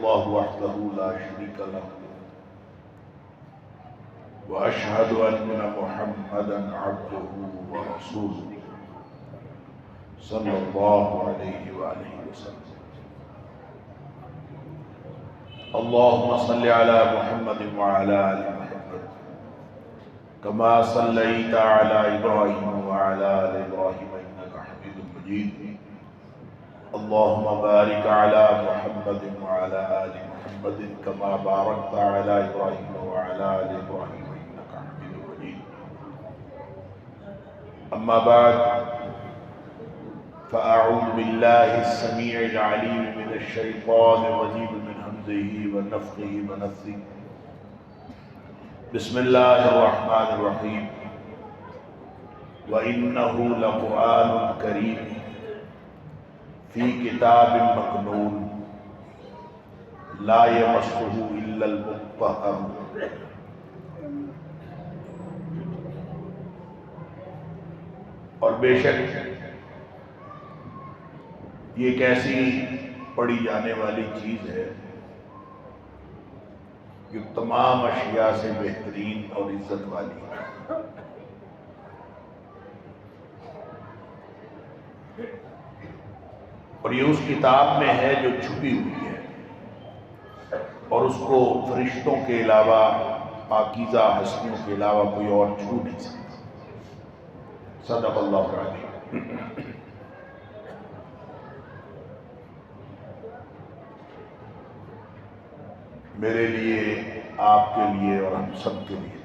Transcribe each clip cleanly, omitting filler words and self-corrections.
الله وحده لا شريك له وأشهد أن محمدا عبده ورسوله صلى الله عليه وآله وسلم. اللهم صل على محمد وعلى آل محمد كما صليت على إبراهيم وعلى آل إبراهيم إنك حميد مجيد. اللهم بارك على محمد وعلى آل محمد كما باركت على إبراهيم وعلى آل إبراهيم إنك حميد مجيد. أما بعد فأعوذ بالله السميع العليم من الشيطان الرجيم من همزه ونفخه ونفثه. بسم الله الرحمن الرحيم. وإنه لقرآن كريم في كتاب مكنون لا يمسه إلا المطهرون. اور بے شک یہ ایک ایسی پڑھی جانے والی چیز ہے جو تمام اشیاء سے بہترین اور عزت والی ہے. اور یہ اس کتاب میں ہے جو چھپی ہوئی ہے اور اس کو فرشتوں کے علاوہ پاکیزہ ہستیوں کے علاوہ کوئی اور چھو نہیں سکتا. صدق اللہ العظیم. میرے لیے، آپ کے لیے اور ہم سب کے لیے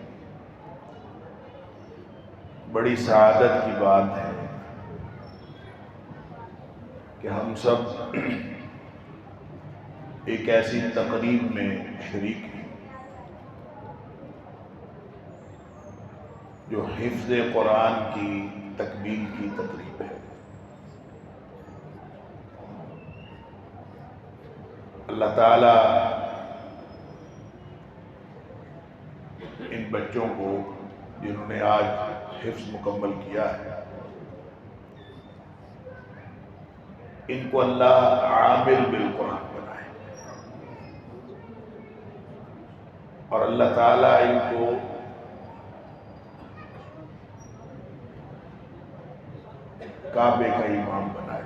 بڑی سعادت کی بات ہے کہ ہم سب ایک ایسی تقریب میں شریک ہیں جو حفظ قرآن کی تکمیل کی تقریب ہے. اللہ تعالیٰ ان بچوں کو جنہوں نے آج حفظ مکمل کیا ہے، ان کو اللہ عامل بالقرآن بنائے اور اللہ تعالیٰ ان کو کعبے کا امام بنائے.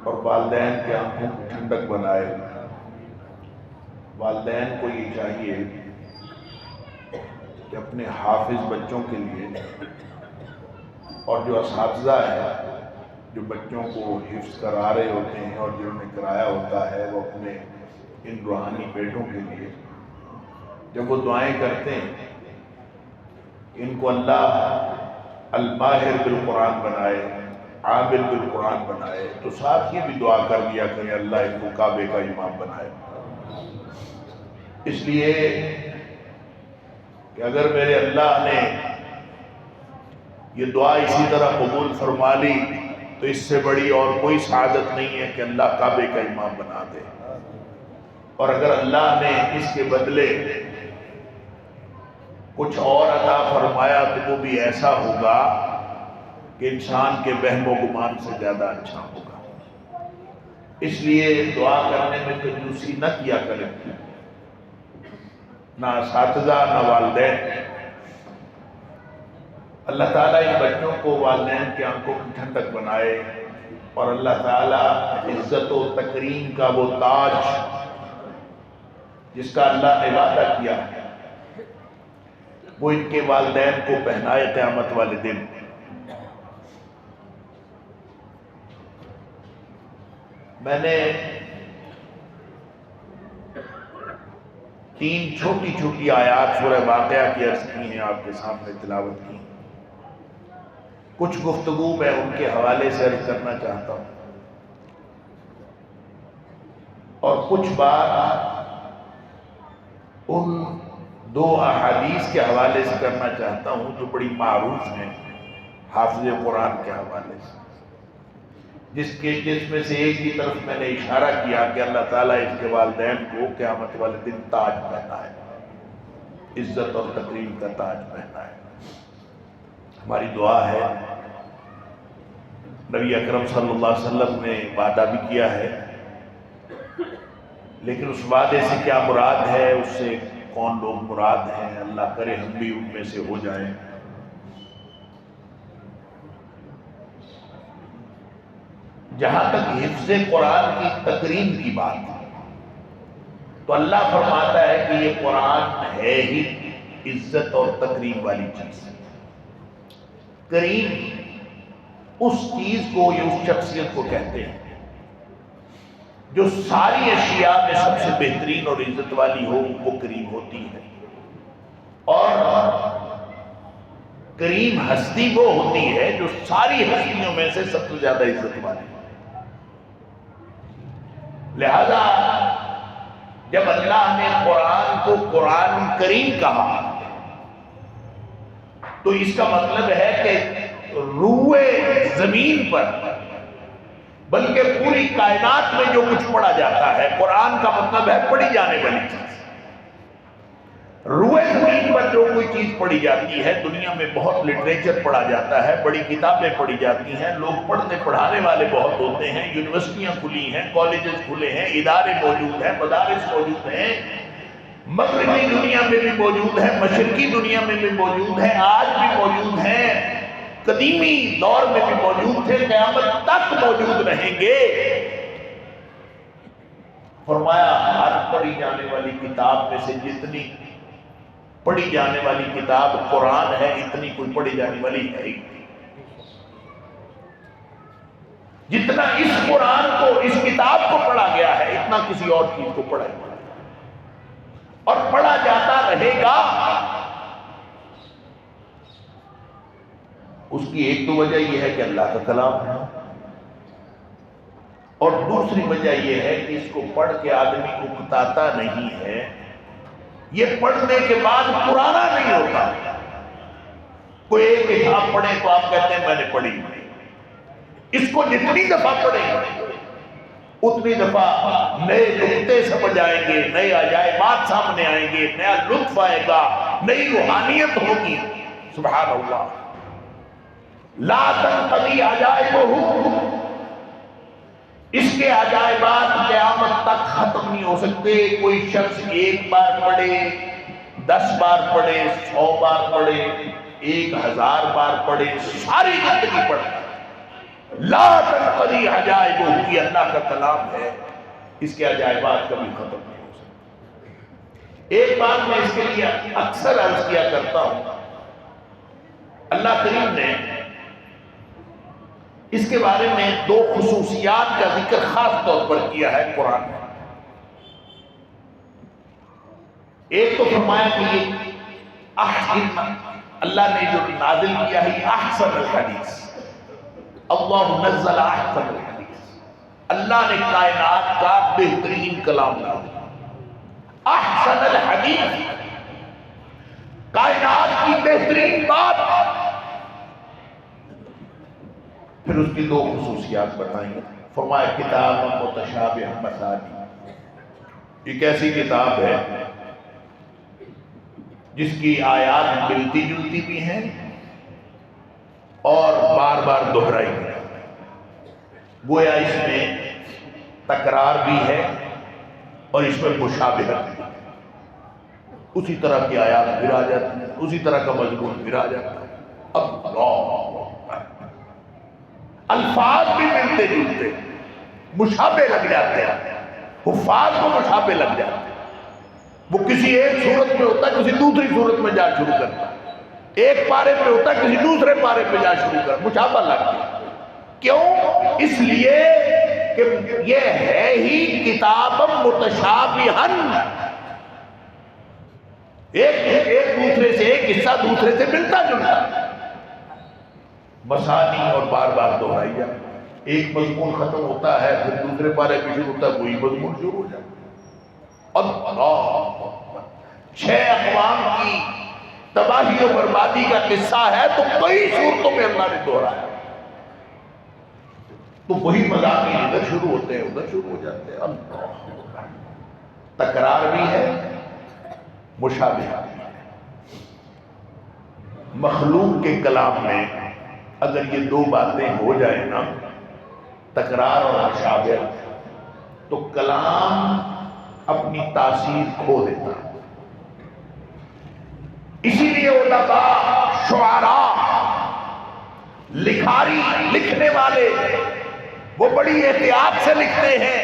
اور والدین کے آنکھوں کو ٹھنڈک بنائے. والدین کو یہ چاہیے کہ اپنے حافظ بچوں کے لیے اور جو اساتذہ ہیں جو بچوں کو حفظ کرا رہے ہوتے ہیں اور جنہوں نے کرایا ہوتا ہے، وہ اپنے ان روحانی بیٹوں کے لیے جب وہ دعائیں کرتے ہیں ان کو اللہ الماہر بالقرآن بنائے، عامل بالقرآن بنائے، تو ساتھ یہ بھی دعا کر دیا کریں اللہ ان کو کعبے کا امام بنائے. اس لیے کہ اگر میرے اللہ نے یہ دعا اسی طرح قبول فرما لی تو اس سے بڑی اور کوئی سعادت نہیں ہے کہ اللہ کعبے کا امام بنا دے. اور اگر اللہ نے اس کے بدلے کچھ اور عطا فرمایا تو وہ بھی ایسا ہوگا کہ انسان کے وہم و گمان سے زیادہ اچھا ہوگا. اس لیے دعا کرنے میں کنجوسی نہ کیا کریں، نہ اساتذہ نہ والدین. اللہ تعالیٰ ان بچوں کو والدین کے آنکھوں کی ٹھنڈک بنائے اور اللہ تعالیٰ عزت و تکریم کا وہ تاج جس کا اللہ نے وعدہ کیا وہ ان کے والدین کو پہنائے قیامت والے دن. میں نے 3 چھوٹی چھوٹی آیات سورہ واقعہ کی عرض کی ہیں، آپ کے سامنے تلاوت کی. کچھ گفتگو میں ان کے حوالے سے عرض کرنا چاہتا ہوں اور کچھ بات ان 2 احادیث کے حوالے سے کرنا چاہتا ہوں جو بڑی معروف ہیں حافظ قرآن کے حوالے سے، جس میں سے ایک کی طرف میں نے اشارہ کیا کہ اللہ تعالیٰ اس کے والدین کو قیامت والے دن تاج پہنا ہے، عزت اور تکریم کا تاج پہنا ہے. ہماری دعا ہے نبی اکرم صلی اللہ علیہ وسلم نے وعدہ بھی کیا ہے، لیکن اس وعدے سے کیا مراد ہے، اس سے کون لوگ مراد ہیں، اللہ کرے ہم بھی ان میں سے ہو جائیں۔ جہاں تک حفظ قرآن کی تکریم کی بات ہے تو اللہ فرماتا ہے کہ یہ قرآن ہے ہی عزت اور تکریم والی چیز۔ کریم اس چیز کو یا اس شخصیت کو کہتے ہیں جو ساری اشیاء میں سب سے بہترین اور عزت والی ہو، وہ کریم ہوتی ہے۔ اور کریم ہستی وہ ہوتی ہے جو ساری ہستیوں میں سے سب سے زیادہ عزت والی ہے۔ لہذا جب اللہ نے قرآن کو قرآن کریم کہا تو اس کا مطلب ہے کہ روئے زمین پر بلکہ پوری کائنات میں جو کچھ پڑھا جاتا ہے، قرآن کا مطلب ہے پڑھی جانے والی چیز۔ روئے زمین پر جو کوئی چیز پڑھی جاتی ہے، دنیا میں بہت لٹریچر پڑھا جاتا ہے، بڑی کتابیں پڑھی جاتی ہیں، لوگ پڑھنے پڑھانے والے بہت ہوتے ہیں، یونیورسٹیاں کھلی ہیں، کالجز کھلے ہیں، ادارے موجود ہیں، مدارس موجود ہیں، مغربی دنیا میں بھی موجود ہے، مشرقی دنیا میں بھی موجود ہے، آج بھی موجود ہیں، قدیمی دور میں بھی موجود تھے، قیامت تک موجود رہیں گے۔ فرمایا ہر پڑھی جانے والی کتاب میں سے جتنی پڑھی جانے والی کتاب قرآن ہے، اتنی کوئی پڑھی جانے والی ہے ہی نہیں۔ جتنا اس قرآن کو، اس کتاب کو پڑھا گیا ہے، اتنا کسی اور چیز کو پڑھا گیا اور پڑھا جاتا رہے گا۔ اس کی ایک تو وجہ یہ ہے کہ اللہ کا کلام ہے، اور دوسری وجہ یہ ہے کہ اس کو پڑھ کے آدمی اکتاتا نہیں ہے، یہ پڑھنے کے بعد پرانا نہیں ہوتا۔ کوئی ایک کتاب پڑھے تو آپ کہتے ہیں میں نے پڑھی، اس کو جتنی دفعہ پڑھیں اتنی دفعہ نئے نقطے سمجھ آئیں گے، نئے عجائبات سامنے آئیں گے، نیا لطف آئے گا، نئی روحانیت ہوگی۔ سبحان اللہ، لا تنقضی عجائبہ، اس کے عجائبات قیامت تک ختم نہیں ہو سکتے۔ کوئی شخص ایک بار پڑھے، 10 بار پڑھے، 100 بار پڑھے، 1000 بار پڑھے، ساری زندگی پڑھے، لا تنقضی عجائبہ، یہ اللہ کا کلام ہے، اس کے عجائبات کبھی ختم نہیں ہو سکتے۔ ایک بات میں اس کے لیے اکثر عرض کیا کرتا ہوں، اللہ کریم نے اس کے بارے میں 2 خصوصیات کا ذکر خاص طور پر کیا ہے قرآن میں۔ ایک تو فرمایا کہ یہ اللہ نے جو نازل کیا ہے احسن الحدیث، اللہ نزل احسن الحدیث، اللہ نے کائنات کا بہترین کلام نازل، احسن الحدیث، کائنات کی بہترین بات۔ پھر اس کی 2 خصوصیات بتائیں گے۔ فرمایا کتاب متشابہ مثانی، ایک ایسی کتاب ہے جس کی آیات ملتی جلتی بھی ہیں اور بار بار دہرائی بھی ہے، گویا اس میں تکرار بھی ہے اور اس میں مشابہت بھی ہے، اسی طرح کی آیات پھر آ جاتی ہیں، اسی طرح کا مضمون پھر آ جاتا ہے۔ اللہ، الفاظ بھی ملتے جلتے، مشابہ لگ جاتے ہیں، حفاظ کو مشابہ لگ جاتے ہیں۔ وہ کسی ایک صورت میں ہوتا ہے، کسی دوسری صورت میں جا شروع کرتا ہے، ایک پارے پہ ہوتا ہے، کسی دوسرے پارے پہ جا شروع کرتا ہے، مشابہ لگ گیا۔ کیوں؟ اس لیے کہ یہ ہے ہی کتاب متشابہن، ایک دوسرے سے، ایک حصہ دوسرے سے ملتا جلتا، مسانی اور بار بار دہرائی جائے۔ ایک مضمون ختم ہوتا ہے، پھر دوسرے پارے پہ شروع ہوتا ہے، وہی مضمون شروع ہو جاتا ہے۔ اللہ، 6 اقوام کی تباہی و بربادی کا قصہ ہے تو کئی صورتوں میں اللہ نے دہرایا، تو وہی مضامین ادھر شروع ہوتے ہیں، ادھر شروع ہو جاتے ہیں۔ اللہ، تکرار بھی ہے، مشابہہ بھی ہے۔ مخلوق کے کلام میں اگر یہ 2 باتیں ہو جائیں نا تکرار اور مشابہت، تو کلام اپنی تاثیر کھو دیتا ہے۔ اسی لیے ادباء، شعراء، لکھاری، لکھنے والے وہ بڑی احتیاط سے لکھتے ہیں،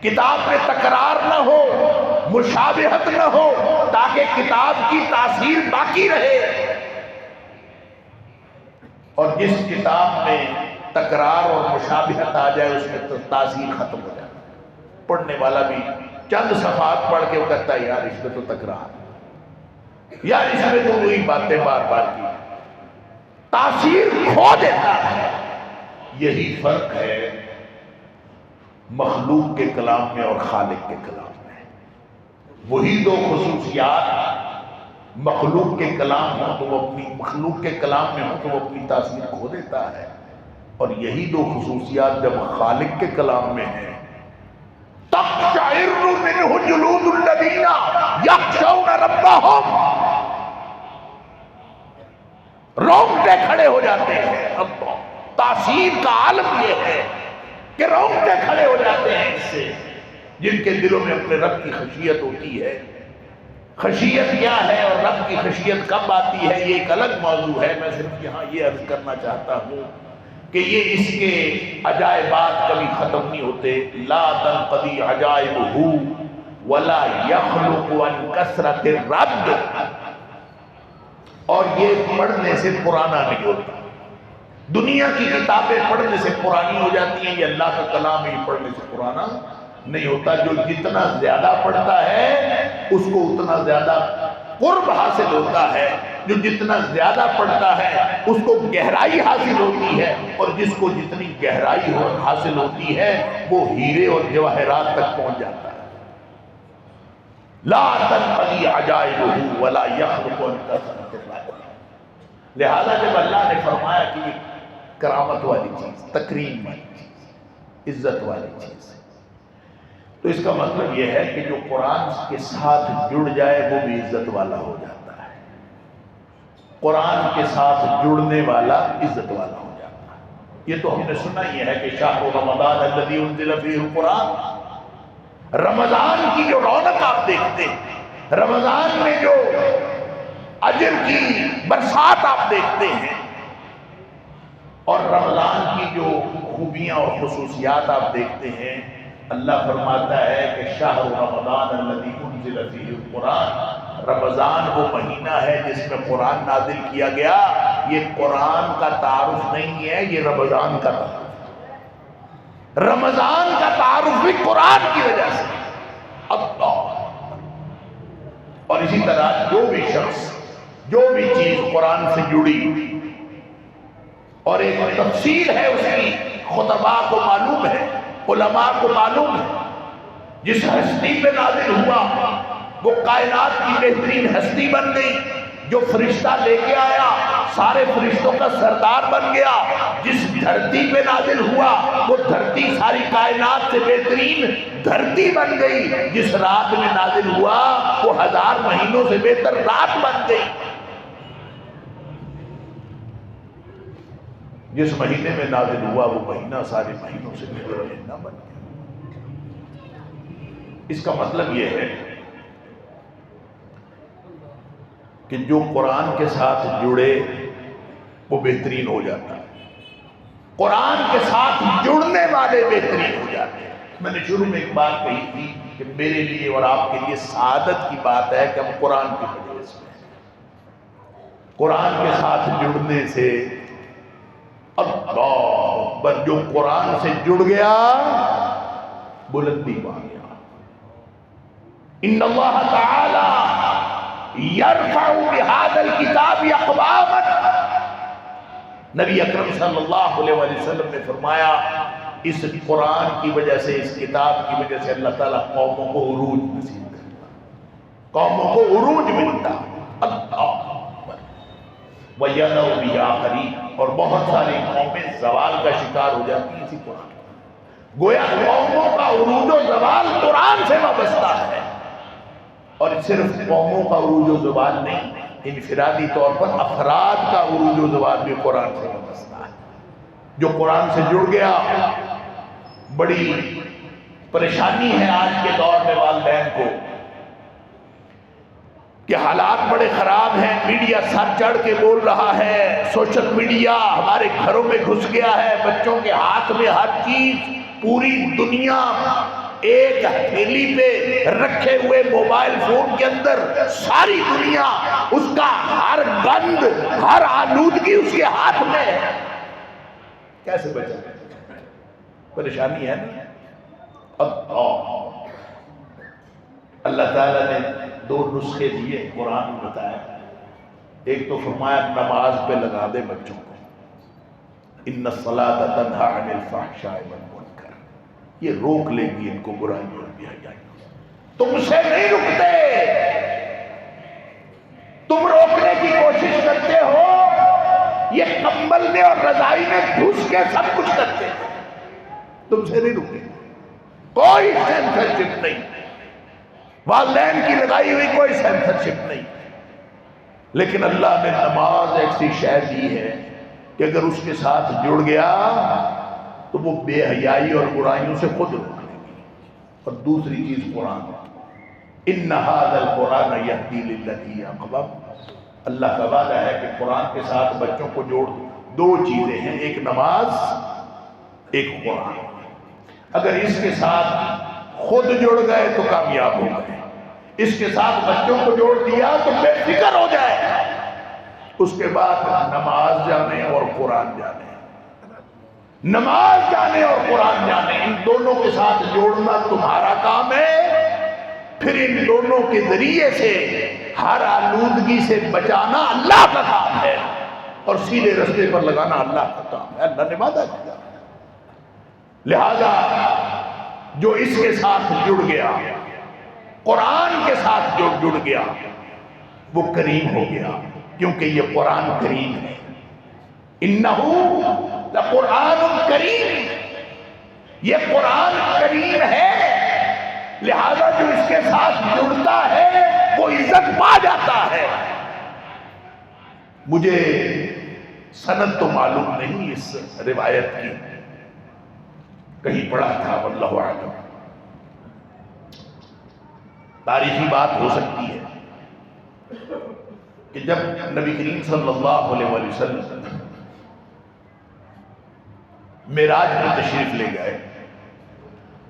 کتاب میں تکرار نہ ہو، مشابہت نہ ہو، تاکہ کتاب کی تاثیر باقی رہے۔ اور جس کتاب میں تکرار اور مشابہت آ جائے اس میں تو تاثیر ختم ہو جائے، پڑھنے والا بھی چند صفحات پڑھ کے وہ کہتا ہے یار اس میں تو تکرار، یار اس میں تو وہی باتیں بار بار کی، تاثیر کھو دیتا ہے۔ یہی فرق ہے مخلوق کے کلام میں اور خالق کے کلام میں۔ وہی دو خصوصیات مخلوق کے کلام ہو تو وہ اپنی مخلوق کے کلام میں ہو تو وہ اپنی تاثیر کھو دیتا ہے، اور یہی دو خصوصیات جب خالق کے کلام میں ہیں تقشعر منہ جلود الذین یخشون ربہم، رونگٹے کھڑے ہو جاتے ہیں۔ اب تاثیر کا عالم یہ ہے کہ رونگٹے کھڑے ہو جاتے ہیں اس سے، جن کے دلوں میں اپنے رب کی خشیت ہوتی ہے۔ خشیت کیا ہے اور رب کی خشیت کب آتی ہے یہ ایک الگ موضوع ہے، میں صرف یہاں یہ عرض کرنا چاہتا ہوں کہ یہ اس کے عجائبات کبھی ختم نہیں ہوتے۔ لا تنقضی عجائبہ ولا یخلق عن کثرت الرد، اور یہ پڑھنے سے پرانا نہیں ہوتا۔ دنیا کی کتابیں پڑھنے سے پرانی ہو جاتی ہیں، یہ اللہ کا کلام ہی پڑھنے سے پرانا نہیں ہوتا۔ جو جتنا زیادہ پڑھتا ہے اس کو اتنا زیادہ قرب حاصل ہوتا ہے، جو جتنا زیادہ پڑھتا ہے اس کو گہرائی حاصل ہوتی ہے، اور جس کو جتنی گہرائی حاصل ہوتی ہے وہ ہیرے اور جواہرات تک پہنچ جاتا ہے۔ لا تنقضی عجائبہ ولا یخلق عن کثرت الرد۔ لہذا جب اللہ نے فرمایا کہ یہ کرامت والی چیز، تکریم والی چیز، عزت والی چیز، تو اس کا مطلب یہ ہے کہ جو قرآن کے ساتھ جڑ جائے وہ بھی عزت والا ہو جاتا ہے۔ قرآن کے ساتھ جڑنے والا عزت والا ہو جاتا ہے۔ یہ تو ہم نے سنا یہ ہے کہ شہر رمضان الذی انزل فیہ القرآن، رمضان کی جو رونق آپ دیکھتے ہیں، رمضان میں جو اجر کی برسات آپ دیکھتے ہیں، اور رمضان کی جو خوبیاں اور خصوصیات آپ دیکھتے ہیں، اللہ فرماتا ہے کہ شہر رمضان الذی انزل فیہ القرآن، رمضان وہ مہینہ ہے جس میں قرآن نازل کیا گیا۔ یہ قرآن کا تعارف نہیں ہے، یہ رمضان کا تعارف ہے۔ رمضان کا تعارف بھی قرآن کی وجہ سے۔ اللہ، اور اسی طرح جو بھی شخص، جو بھی چیز قرآن سے جڑی، اور ایک تفسیر ہے اس کی، خطباء کو معلوم ہے، علماء کو معلوم ہے، جس ہستی پہ نازل ہوا وہ کائنات کی بہترین ہستی بن گئی، جو فرشتہ لے کے آیا سارے فرشتوں کا سردار بن گیا، جس دھرتی پہ نازل ہوا وہ دھرتی ساری کائنات سے بہترین دھرتی بن گئی، جس رات میں نازل ہوا وہ 1000 مہینوں سے بہتر رات بن گئی، جس مہینے میں نازل ہوا وہ مہینہ سارے مہینوں سے بہتر مہینہ بن گیا۔ اس کا مطلب یہ ہے کہ جو قرآن کے ساتھ جڑے وہ بہترین ہو جاتا ہے، قرآن کے ساتھ جڑنے والے بہترین ہو جاتے ہیں۔ میں نے شروع میں ایک بات کہی تھی کہ میرے لیے اور آپ کے لیے سعادت کی بات ہے کہ ہم قرآن کی مجلس میں ہیں۔ قرآن کے ساتھ جڑنے سے اللہ اکبر، جو قرآن سے جڑ گیا بلندی پا گیا۔ ان اللہ تعالی یرفع بہذا الکتاب اقواما، نبی اکرم صلی اللہ علیہ وسلم نے فرمایا اس قرآن کی وجہ سے، اس کتاب کی وجہ سے اللہ تعالیٰ قوموں کو عروج نصیب کرتا، قوموں کو عروج ملتا۔ اللہ وَيَدَوْ بِآخَرِينَ، اور بہت ساری قومیں زوال کا شکار ہو جاتی ہیں اسی قرآن۔ گویا قوموں کا عروج و زوال قرآن سے وابستہ ہے، اور صرف قوموں کا عروج و زوال نہیں، انفرادی طور پر افراد کا عروج و زوال بھی قرآن سے وابستہ ہے۔ جو قرآن سے جڑ گیا بڑی پریشانی ہے آج کے دور میں والدین کو کہ حالات بڑے خراب ہیں، میڈیا سر چڑھ کے بول رہا ہے، سوشل میڈیا ہمارے گھروں میں گھس گیا ہے، بچوں کے ہاتھ میں ہر چیز، پوری دنیا ایک ہتھیلی پہ رکھے ہوئے موبائل فون کے اندر ساری دنیا، اس کا ہر گند، ہر آلودگی اس کے ہاتھ میں ہے، کیسے بچے؟ پریشانی ہے نا۔ اب اللہ تعالیٰ نے 2 نسخے دیے، قرآن میں بتایا، ایک تو فرمایا نماز پہ لگا دے بچوں کو، ان الصلاۃ تنہی عن الفحشاء والمنکر، یہ روک لے گی ان کو برائیوں اور بے حیائی، تم سے نہیں رکتے، تم روکنے کی کوشش کرتے ہو، یہ کمبل میں اور رضائی میں گھس کے سب کچھ کرتے ہیں، تم سے نہیں رکتے، کوئی سینسرشپ نہیں، والدین کی لگائی ہوئی کوئی سینسرشپ نہیں، لیکن اللہ نے نماز ایسی شے دی ہے کہ اگر اس کے ساتھ جڑ گیا تو وہ بے حیائی اور برائیوں سے خود روک لے گی۔ اور دوسری چیز قرآن، ان ھذا القرآن یہدی للتی ہی اقوم، اللہ کا وعدہ ہے کہ قرآن کے ساتھ بچوں کو جوڑ، 2 چیزیں ہیں، ایک نماز، ایک قرآن، اگر اس کے ساتھ خود جڑ گئے تو کامیاب ہو گئے، اس کے ساتھ بچوں کو جوڑ دیا تو بے فکر ہو جائے، اس کے بعد نماز جانے اور قرآن جانے، نماز جانے اور قرآن جانے، ان دونوں کے ساتھ جوڑنا تمہارا کام ہے، پھر ان دونوں کے ذریعے سے ہر آلودگی سے بچانا اللہ کا کام ہے، اور سیدھے رستے پر لگانا اللہ کا کام ہے، اللہ نے وعدہ کیا۔ لہذا جو اس کے ساتھ جڑ گیا، قرآن کے ساتھ جو جڑ گیا، وہ کریم ہو گیا، کیونکہ یہ قرآن کریم ہے، انہو لقرآن کریم، یہ قرآن کریم ہے، لہذا جو اس کے ساتھ جڑتا ہے وہ عزت پا جاتا ہے۔ مجھے سند تو معلوم نہیں اس روایت کی، کہیں پڑھا تھا، واللہ اعلم، تاریخی بات ہو سکتی ہے کہ جب نبی کریم صلی اللہ علیہ وآلہ وسلم معراج میں تشریف لے گئے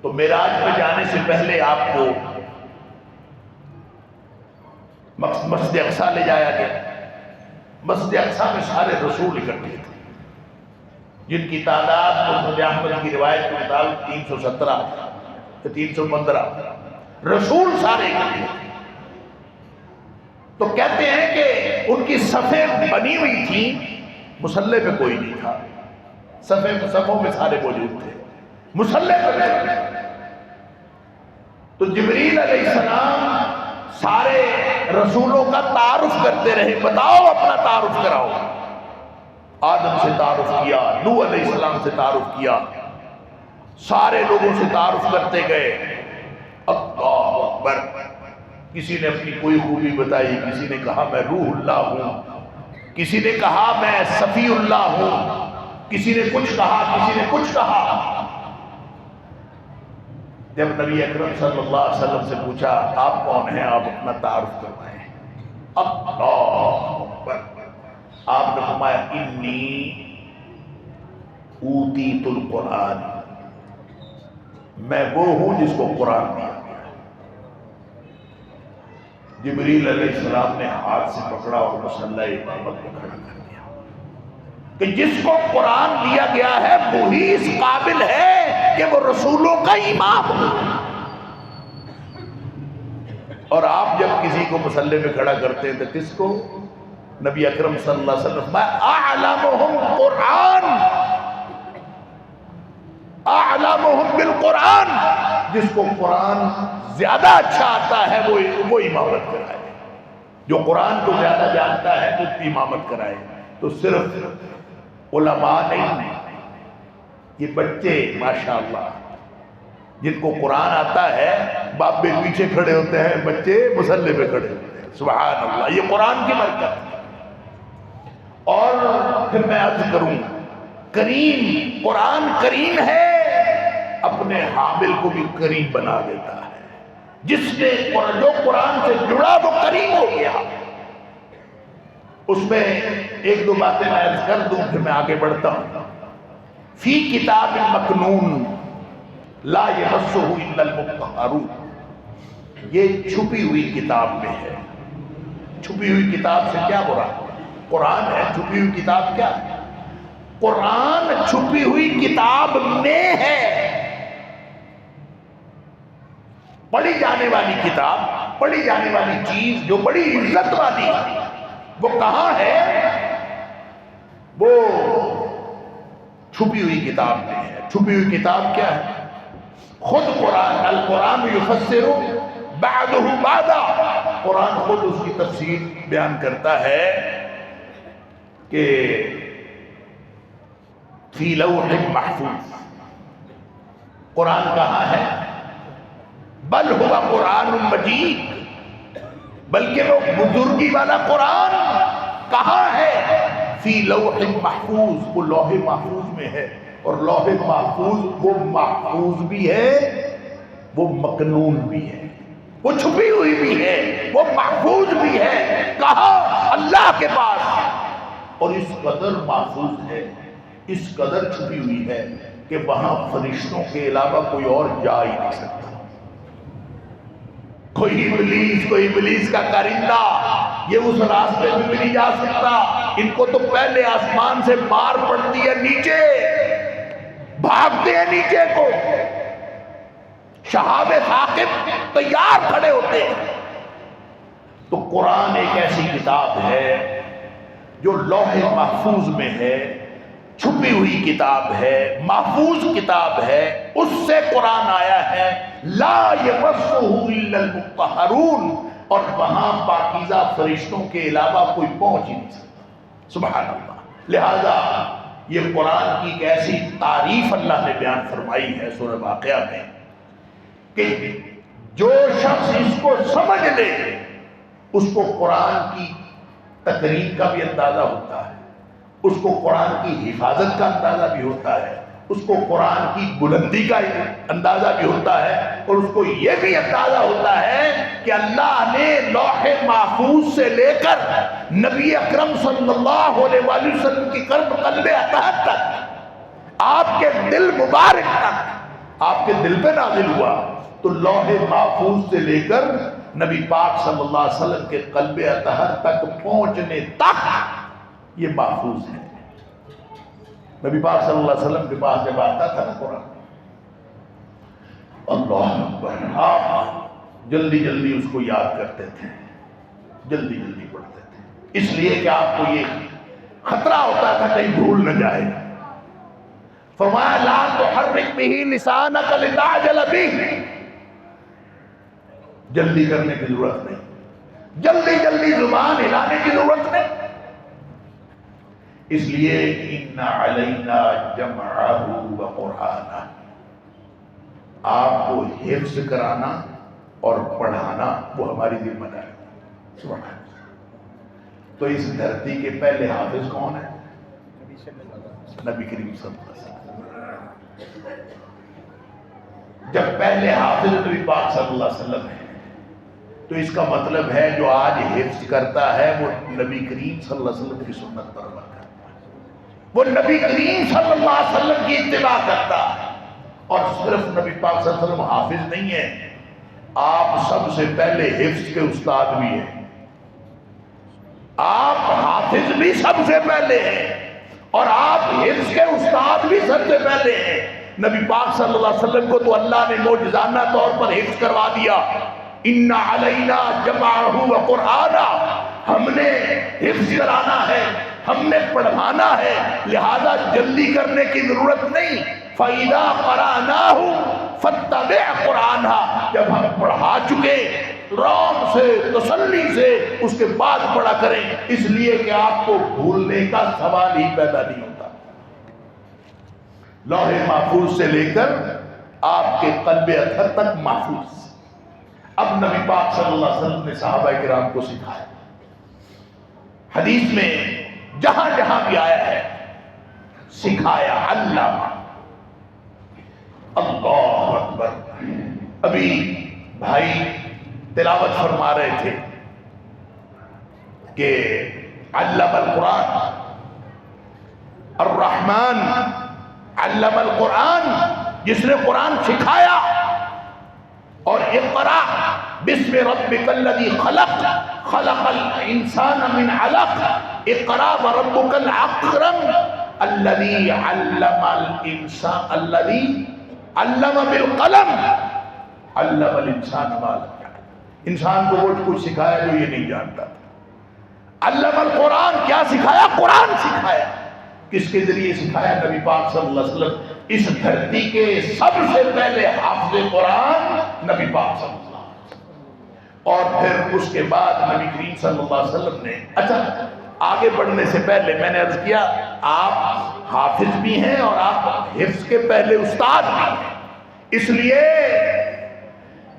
تو معراج میں جانے سے پہلے آپ کو مسجد اقصی لے جایا گیا، مسجد اقصی میں سارے رسول اکٹھے تھے، جن کی تعداد مسند احمد کی روایت کے مطابق 317 یا 315 رسول سارے اکٹھے تھے۔ تو کہتے ہیں کہ ان کی صفیں بنی ہوئی تھیں، مصلی پہ کوئی نہیں تھا، صفوں میں سارے موجود تھے، مصلی پہ کوئی نہیں تھا۔ تو جبریل علیہ السلام سارے رسولوں کا تعارف کرتے رہے، بتاؤ اپنا تعارف کراؤ، آدم سے تعارف کیا، نوح علیہ السلام سے تعارف کیا، سارے لوگوں سے تعارف کرتے گئے، اللہ اکبر، کسی نے اپنی کوئی خوبی بتائی، کسی نے کہا میں روح اللہ ہوں، کسی نے کہا میں صفی اللہ ہوں، کسی نے کچھ کہا، کسی نے کچھ کہا۔ جب نبی اکرم صلی اللہ علیہ وسلم سے پوچھا آپ کون ہیں، آپ اپنا تعارف کروائیں، اللہ اکبر، آپ نے فرمایا انی اوتیت القرآن، میں وہ ہوں جس کو قرآن دیا گیا۔ جبریل علیہ السلام نے ہاتھ سے پکڑا اور مصلی امامت کو کھڑا کر دیا کہ جس کو قرآن دیا گیا ہے وہی اس قابل ہے کہ وہ رسولوں کا امام ہو۔ اور آپ جب کسی کو مصلی میں کھڑا کرتے ہیں تو کس کو؟ نبی اکرم صلی اللہ علیہ وسلم، میں اعلمہم قرآن، اعلمہم بالقرآن، جس کو قرآن زیادہ اچھا آتا ہے وہ امامت کرائے، جو قرآن کو زیادہ جانتا ہے تو امامت کرائے۔ تو صرف علماء نہیں، یہ بچے ماشاءاللہ جن کو قرآن آتا ہے، باپ بے پیچھے کھڑے ہوتے ہیں، بچے مصلی پہ کھڑے ہوتے ہیں، سبحان اللہ، یہ قرآن کی برکت ہے۔ اور پھر میں عرض کروں، کریم، قرآن کریم ہے، اپنے حامل کو بھی قریب بنا دیتا ہے. جس نے جو قرآن سے جڑا وہ قریب ہو گیا. اس میں ایک دو باتیں میں عرض کر دوں پھر میں آگے بڑھتا ہوں. فی کتاب مکنون لا یمسہ الا المطہرون، یہ چھپی ہوئی کتاب میں ہے. چھپی ہوئی کتاب سے کیا مراد؟ قرآن ہے. چھپی ہوئی کتاب کیا ہے؟ قرآن چھپی ہوئی کتاب میں ہے. پڑھی جانے والی کتاب، پڑھی جانے والی چیز جو بڑی عزت والی ہے، وہ کہاں ہے؟ وہ چھپی ہوئی کتاب میں ہے. چھپی ہوئی کتاب کیا ہے؟ خود قرآن، القرآن یفسر بعدہ بعدا، قرآن خود اس کی تفسیر بیان کرتا ہے کہ فی لوح محفوظ. قرآن کہاں ہے؟ بل ہوا قرآن مجید، بلکہ وہ بزرگی والا قرآن کہاں ہے؟ فی لوح محفوظ، وہ لوح محفوظ میں ہے. اور لوح محفوظ وہ محفوظ بھی ہے، وہ مکنون بھی ہے، وہ چھپی ہوئی بھی ہے، وہ محفوظ بھی ہے. کہاں؟ اللہ کے پاس. اور اس قدر محفوظ ہے، اس قدر چھپی ہوئی ہے کہ وہاں فرشتوں کے علاوہ کوئی اور جا ہی نہیں سکتا. کوئی ابلیس کا کرندہ یہ اس راستے میں بھی نہیں جا سکتا. ان کو تو پہلے آسمان سے مار پڑتی ہے، نیچے بھاگتے ہیں نیچے کو. شہاب ثاقب تیار کھڑے ہوتے ہیں. تو قرآن ایک ایسی کتاب ہے جو لوح محفوظ میں ہے، چھپی ہوئی کتاب ہے، محفوظ کتاب ہے. اس سے قرآن آیا ہے لا یمسہ الا المطہرون، اور وہاں پاکیزہ فرشتوں کے علاوہ کوئی پہنچ ہی نہیں سکتا. سبحان اللہ. لہذا یہ قرآن کی ایک ایسی تعریف اللہ نے بیان فرمائی ہے سورہ واقعہ میں کہ جو شخص اس کو سمجھ لے اس کو قرآن کی تقریر کا بھی اندازہ ہوتا ہے، اس کو قرآن کی حفاظت کا اندازہ بھی ہوتا ہے، اس کو قرآن کی بلندی کا اندازہ بھی ہوتا ہے، اور اس کو یہ بھی اندازہ ہوتا ہے کہ اللہ نے لوح محفوظ سے لے کر نبی اکرم صلی اللہ علیہ وآلہ وسلم کی قلب اطہر تک، آپ کے دل مبارک تک، آپ کے دل پہ نازل ہوا. تو لوح محفوظ سے لے کر نبی پاک صلی اللہ علیہ وسلم کے قلب اطہر تک پہنچنے تک یہ محفوظ ہے. نبی پاک صلی اللہ علیہ وسلم کے پاس جب آتا تھا نا قرآن، اللہ اکبر، آپ جلدی جلدی اس کو یاد کرتے تھے، جلدی جلدی پڑھتے تھے، اس لیے کہ آپ کو یہ خطرہ ہوتا تھا کہیں بھول نہ جائے. فرمایا لا تحرک بہ لسانک لتعجل بہ، جلدی کرنے کی ضرورت نہیں، جلدی جلدی زبان ہلانے کی ضرورت نہیں. اس لیے ان علینا جمعہ وقرآنہ، آپ کو حفظ کرانا اور پڑھانا وہ ہماری ذمہ داری. سبحان اللہ. تو اس دھرتی کے پہلے حافظ کون ہے؟ نبی کریم صلی اللہ علیہ وسلم. جب پہلے حافظ نبی پاک صلی اللہ علیہ وسلم ہے تو اس کا مطلب ہے جو آج حفظ کرتا ہے وہ نبی کریم صلی اللہ علیہ وسلم کی سنت پر عمل کرتا ہے، وہ نبی کریم صلی اللہ علیہ وسلم کی اتباع کرتا ہے. اور صرف نبی پاک صلی اللہ علیہ وسلم حافظ نہیں ہے، آپ سب سے پہلے حفظ کے استاد بھی ہیں. آپ حافظ بھی سب سے پہلے ہیں اور آپ حفظ کے استاد بھی سب سے پہلے ہیں. نبی پاک صلی اللہ علیہ وسلم کو تو اللہ نے معجزانہ طور پر حفظ کروا دیا. ان علینا جمعہ وقرآنہ، ہم نے حفظ کرانا ہے، ہم نے پڑھانا ہے، لہذا جلدی کرنے کی ضرورت نہیں. فَإِذَا قَرَأْنَاهُ فَاتَّبِعْ قُرْآنَهَا، جب ہم پڑھا چکے آرام سے تسلی سے اس کے بعد پڑھا کریں، اس لیے کہ آپ کو بھولنے کا سوال ہی پیدا نہیں ہوتا. لوح محفوظ سے لے کر آپ کے قلب اطہر تک محفوظ. اب نبی پاک صلی اللہ علیہ وسلم نے صحابہ کرام کو سکھایا. حدیث میں جہاں جہاں بھی آیا ہے سکھایا، علامہ. اللہ اکبر۔ ابھی بھائی تلاوت فرما رہے تھے کہ علم القرآن، الرحمن علم القرآن، جس نے قرآن سکھایا، اور اقرا بسم ربک الذی خلق خلق الانسان من علق اقرا وربک الاکرم الذی علم الانسان الذی علم بالقلم علم الانسان ما لم یعلم۔ انسان کو وہ کچھ سکھایا جو یہ نہیں جانتا تھا۔ علم القرآن، کیا سکھایا؟ قرآن سکھایا۔ کس کے ذریعے سکھایا؟ نبی پاک صلی اللہ علیہ وسلم۔ اس دھرتی کے سب سے پہلے حافظ قرآن نبی پاک صلی اللہ علیہ وسلم، اور پھر اس کے بعد نبی کریم صلی اللہ علیہ وسلم نے۔ اچھا، آگے بڑھنے سے پہلے میں نے عرض کیا آپ حافظ بھی ہیں اور آپ حفظ کے پہلے استاد بھی ہیں، اس لیے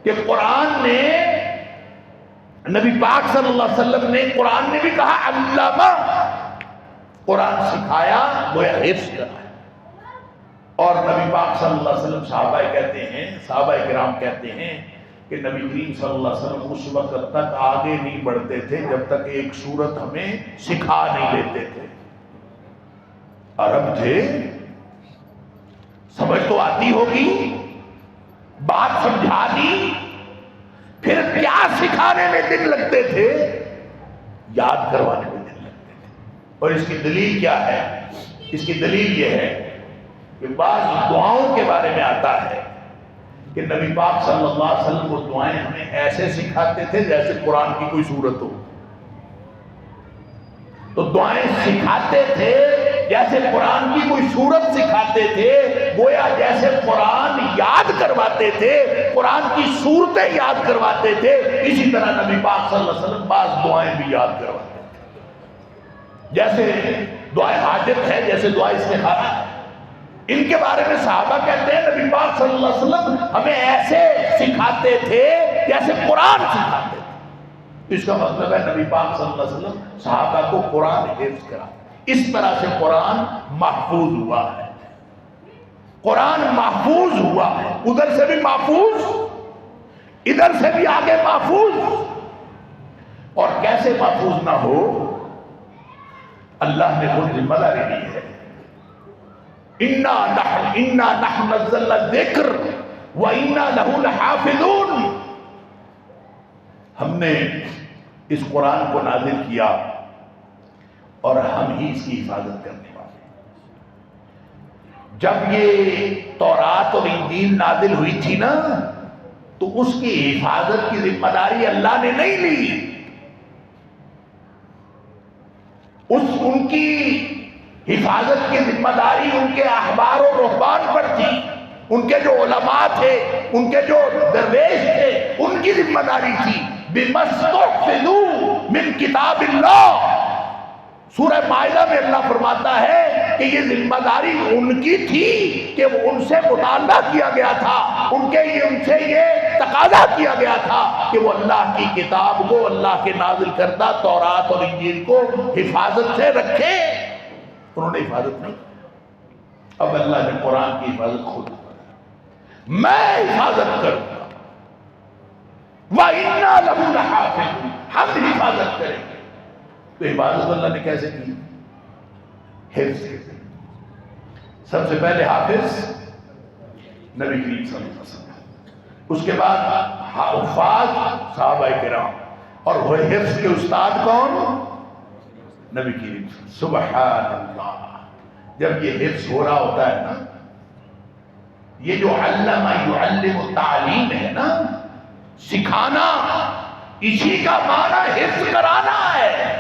کہ قرآن نے، نبی پاک صلی اللہ علیہ وسلم نے، قرآن نے بھی کہا علامہ، قرآن سکھایا، وہ حفظ کرایا۔ اور نبی پاک صلی اللہ علیہ وسلم، صحابہ کرام کہتے ہیں کہ نبی کریم صلی اللہ علیہ وسلم اس وقت تک آگے نہیں بڑھتے تھے جب تک ایک سورت ہمیں سکھا نہیں لیتے تھے۔ عرب تھے، سمجھ تو آتی ہوگی، بات سمجھا دی، پھر کیا سکھانے میں دن لگتے تھے؟ یاد کروانے میں دن لگتے تھے۔ اور اس کی دلیل کیا ہے؟ اس کی دلیل یہ ہے کہ بعض دعاؤں کے بارے میں آتا ہے کہ نبی پاک صلی اللہ علیہ وسلم وہ دعائیں ہمیں ایسے سکھاتے تھے جیسے قرآن کی کوئی صورت ہو۔ تو دعائیں سکھاتے تھے جیسے قرآن کی کوئی صورت سکھاتے تھے، گویا جیسے قرآن یاد کرواتے تھے، قرآن کی صورتیں یاد کرواتے تھے، اسی طرح نبی پاک صلی اللہ علیہ وسلم بعض دعائیں بھی یاد کرواتے تھے، جیسے دعائیں حاجت ہے، جیسے دعائیں استخارہ ہے۔ ان کے بارے میں صحابہ کہتے ہیں نبی پاک صلی اللہ علیہ وسلم ہمیں ایسے سکھاتے تھے جیسے قرآن سکھاتے تھے۔ اس کا مطلب ہے نبی پاک صلی اللہ علیہ وسلم صحابہ کو قرآن حفظ کرا، اس طرح سے قرآن محفوظ ہوا ہے۔ قرآن محفوظ ہوا ہے، ادھر سے بھی محفوظ، ادھر سے بھی آگے محفوظ۔ اور کیسے محفوظ نہ ہو؟ اللہ نے خود ذمہ داری دی ہے، اِنَّا نَحْنُ نَزَّلْنَا الذِّكْرَ وَإِنَّا لَهُ لَحَافِظُونَ۔ ہم نے اس قرآن کو نازل کیا اور ہم ہی اس کی حفاظت کرنے والے ہیں۔ جب یہ تورات اور انجیل نازل ہوئی تھی نا، تو اس کی حفاظت کی ذمہ داری اللہ نے نہیں لی، ان کی حفاظت کی ذمہ داری ان کے احبار و رہبان پر تھی، ان کے جو علماء تھے، ان کے جو درویش تھے، ان کی ذمہ داری تھی۔ بِمَسْتُحْفِظُوا مِنْ کتاب اللہ، سورہ مائدہ میں اللہ فرماتا ہے کہ یہ ذمہ داری ان کی تھی کہ ان سے مطالبہ کیا گیا تھا، ان سے یہ تقاضا کیا گیا تھا کہ وہ اللہ کی کتاب کو، اللہ کے نازل کردہ تورات اور انجیل کو حفاظت سے رکھے۔ انہوں نے حفاظت نہیں۔ اب اللہ نے قرآن کی حفاظت خود کی، میں حفاظت کروں گا، وَإِنَّا لَهُ لَحَافِظُونَ، ہم حفاظت کریں گے۔ تو حفاظت اللہ نے کیسے کی؟ حفظ سے۔ سب سے پہلے حافظ نبی کریم صلی اللہ علیہ وسلم، اس کے بعد حفاظ صحابہ کرام، اور وہ حفظ کے استاد کون؟ نبی کریم۔ سبحان اللہ، جب یہ حفظ ہو رہا ہوتا ہے نا، یہ جو علم یعلم تعلیم ہے نا، سکھانا، اسی کا معنی حفظ کرانا ہے۔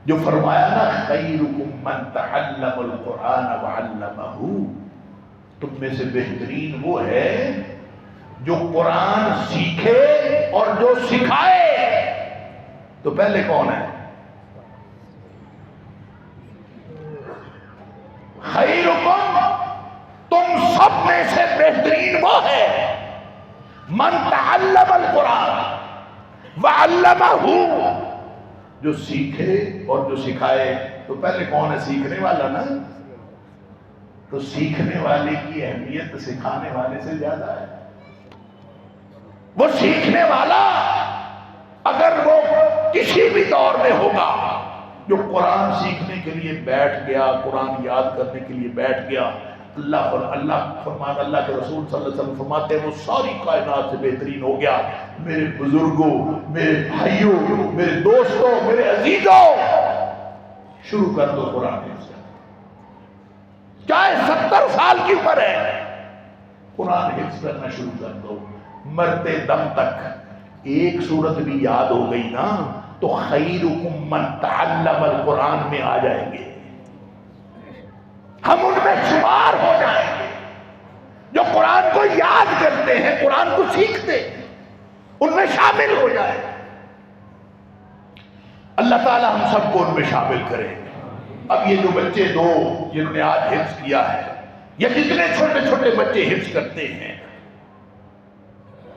جو فرمایا نا خیرکم من تعلم القرآن وعلمہ، تم میں سے بہترین وہ ہے جو قرآن سیکھے اور جو سکھائے۔ تو پہلے کون ہے؟ خیرکم، تم سب میں سے بہترین وہ ہے من تعلم القرآن وعلمہ، جو سیکھے اور جو سکھائے۔ تو پہلے کون ہے؟ سیکھنے والا نا، تو سیکھنے والے کی اہمیت سکھانے والے سے زیادہ ہے. وہ سیکھنے والا اگر وہ کسی بھی دور میں ہوگا، جو قرآن سیکھنے کے لیے بیٹھ گیا، قرآن یاد کرنے کے لیے بیٹھ گیا، اللہ کے رسول صلی اللہ علیہ وسلم فرماتے ہیں وہ ساری کائنات سے بہترین ہو گیا. میرے بزرگوں، میرے بھائیوں، میرے دوستوں، میرے عزیزوں، شروع کر دو قرآن سے. چاہے 70 سال کی عمر ہے، قرآن حفظ کرنا شروع کر دو. مرتے دم تک ایک سورت بھی یاد ہو گئی نا تو خیرکم من تعلم القرآن میں آ جائیں گے، ہم ان میں شمار ہو جائیں گے جو قرآن کو یاد کرتے ہیں، قرآن کو سیکھتے ہیں، ان میں شامل ہو جائے. اللہ تعالی ہم سب کو ان میں شامل کرے. اب یہ جو بچے دو جنہوں نے آج حفظ کیا ہے، یا جتنے چھوٹے چھوٹے بچے حفظ کرتے ہیں،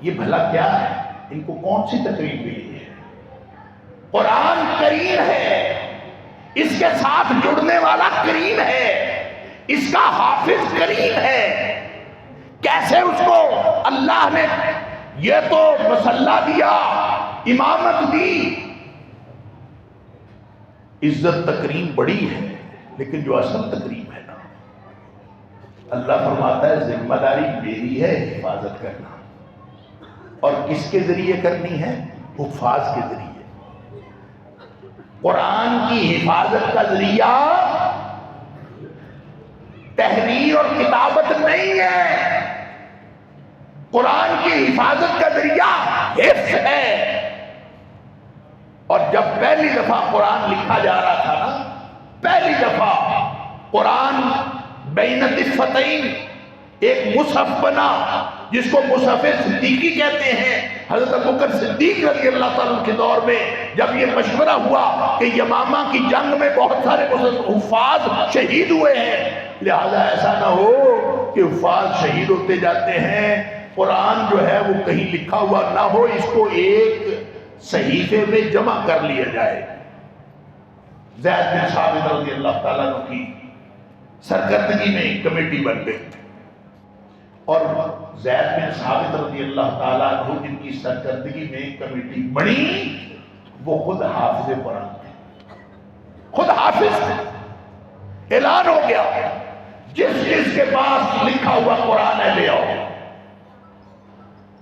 یہ بھلا کیا ہے؟ ان کو کون سی تقریب ملی ہے؟ قرآن کریم ہے، اس کے ساتھ جڑنے والا کریم ہے، اس کا حافظ کریم ہے. کیسے اس کو اللہ نے یہ تو مسلح دیا، امامت دی. عزت تکریم بڑی ہے، لیکن جو اصل تکریم ہے نا، اللہ فرماتا ہے ذمہ داری میری ہے حفاظت کرنا. اور کس کے ذریعے کرنی ہے؟ حفاظ کے ذریعے. قرآن کی حفاظت کا ذریعہ تحریر اور کتابت نہیں ہے، قرآن کی حفاظت کا ذریعہ حفظ ہے. اور جب پہلی دفعہ قرآن لکھا جا رہا تھا نا، پہلی دفعہ قرآن بین الدفتین ایک مصحف بنا جس کو مصحف صدیقی کہتے ہیں. حضرت ابوبکر صدیق رضی اللہ تعالیٰ کے دور میں جب یہ مشورہ ہوا کہ یمامہ کی جنگ میں بہت سارے حفاظ شہید ہوئے ہیں، لہذا ایسا نہ ہو کہ حفاظ شہید ہوتے جاتے ہیں، قرآن جو ہے وہ کہیں لکھا ہوا نہ ہو، اس کو ایک صحیفے میں جمع کر لیا جائے. زید بن ثابت رضی اللہ تعالیٰ عنہ کی سرکردگی میں ایک کمیٹی بن گئی، اور زید بن ثابت رضی اللہ تعالیٰ عنہ جن کی سرکردگی میں ایک کمیٹی بنی، وہ خود حافظ قرآن تھے، خود حافظ تھے. اعلان ہو گیا جس کے پاس لکھا ہوا قرآن ہے لے آؤ.